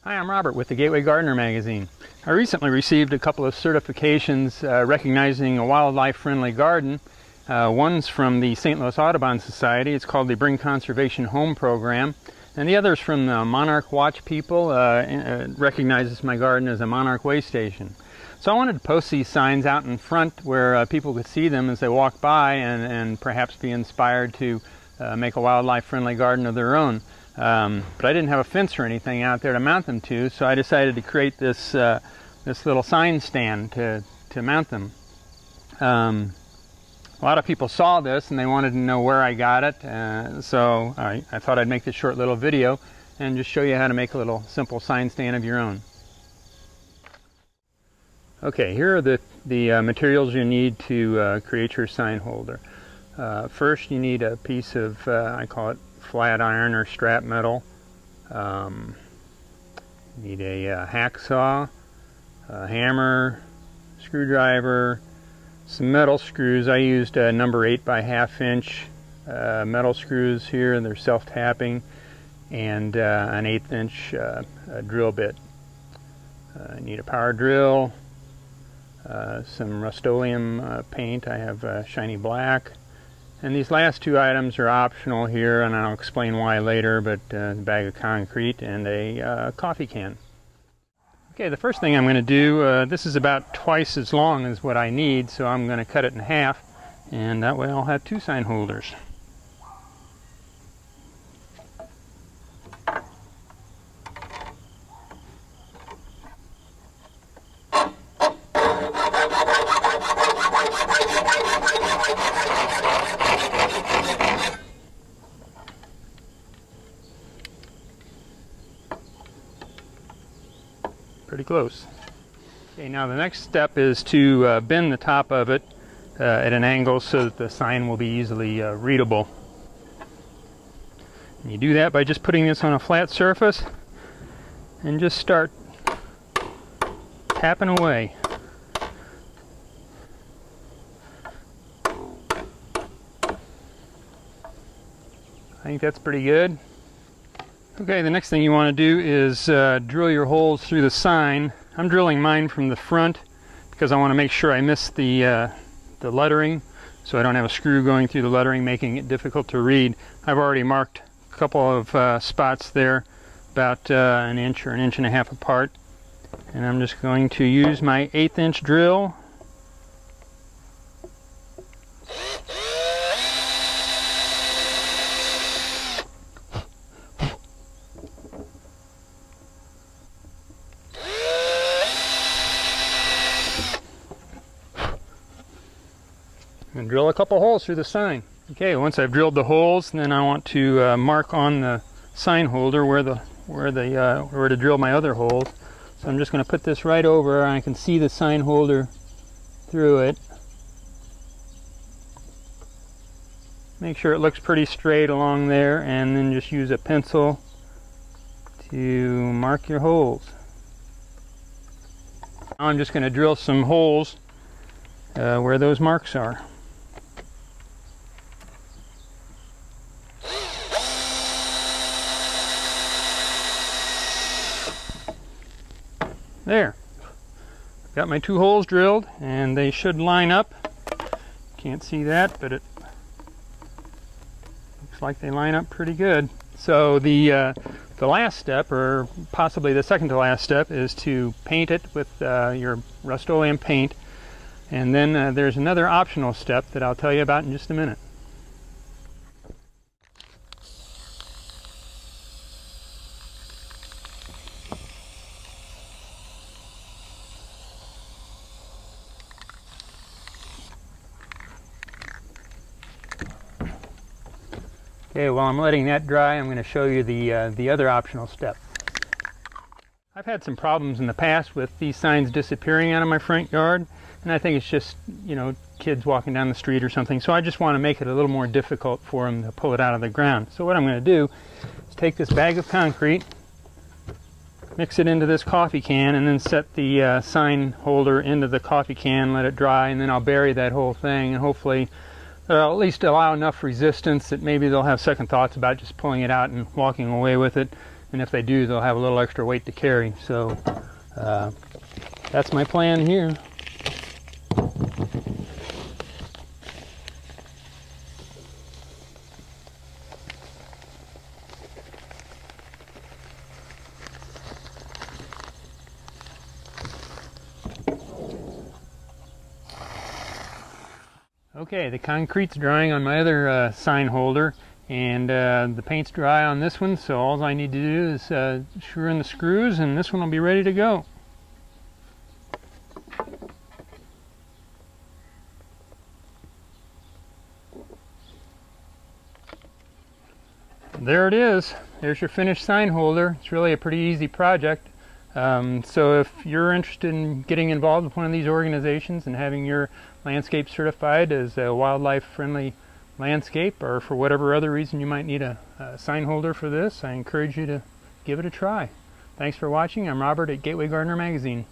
Hi, I'm Robert with the Gateway Gardener magazine. I recently received a couple of certifications recognizing a wildlife-friendly garden. One's from the St. Louis Audubon Society. It's called the Bring Conservation Home Program. And the other's from the Monarch Watch people. Recognizes my garden as a Monarch way station. So I wanted to post these signs out in front where people could see them as they walk by and perhaps be inspired to make a wildlife-friendly garden of their own. But I didn't have a fence or anything out there to mount them to, so I decided to create this this little sign stand to mount them. A lot of people saw this and they wanted to know where I got it, so I thought I'd make this short little video and just show you how to make a little simple sign stand of your own. Okay, here are the materials you need to create your sign holder. First, you need a piece of, I call it flat iron or strap metal. You need a hacksaw, a hammer, screwdriver, some metal screws. I used number 8 by 1/2 inch metal screws here, and they're self-tapping, and an 1/8 inch drill bit. You need a power drill, some Rust-Oleum paint. I have shiny black. And these last two items are optional here, and I'll explain why later, but a bag of concrete and a coffee can. Okay, the first thing I'm going to do, this is about twice as long as what I need, so I'm going to cut it in half, and that way I'll have two sign holders. Pretty close. Okay, now the next step is to bend the top of it at an angle so that the sign will be easily readable. And you do that by just putting this on a flat surface and just start tapping away. I think that's pretty good. Okay, the next thing you want to do is drill your holes through the sign. I'm drilling mine from the front because I want to make sure I miss the lettering, so I don't have a screw going through the lettering, making it difficult to read. I've already marked a couple of spots there, about an inch or an inch and a half apart. And I'm just going to use my 1/8 inch drill. And drill a couple holes through the sign. Okay, once I've drilled the holes, then I want to mark on the sign holder where to drill my other holes. So I'm just going to put this right over, and I can see the sign holder through it. Make sure it looks pretty straight along there, and then just use a pencil to mark your holes. Now I'm just going to drill some holes where those marks are. There. I've got my two holes drilled, and they should line up. Can't see that, but it looks like they line up pretty good. So the last step, or possibly the second to last step, is to paint it with your Rust-Oleum paint. And then there's another optional step that I'll tell you about in just a minute. Okay, while I'm letting that dry, I'm going to show you the other optional step. I've had some problems in the past with these signs disappearing out of my front yard, and I think it's just, you know, kids walking down the street or something, so I just want to make it a little more difficult for them to pull it out of the ground. So what I'm going to do is take this bag of concrete, mix it into this coffee can, and then set the sign holder into the coffee can, let it dry, and then I'll bury that whole thing, and hopefully at least allow enough resistance that maybe they'll have second thoughts about just pulling it out and walking away with it. and if they do, they'll have a little extra weight to carry. So that's my plan here. Okay, the concrete's drying on my other sign holder, and the paint's dry on this one, so all I need to do is screw in the screws, and this one will be ready to go. There it is. There's your finished sign holder. It's really a pretty easy project. So if you're interested in getting involved with one of these organizations and having your landscape certified as a wildlife friendly landscape, or for whatever other reason you might need a sign holder for this, I encourage you to give it a try. Thanks for watching. I'm Robert at Gateway Gardener Magazine.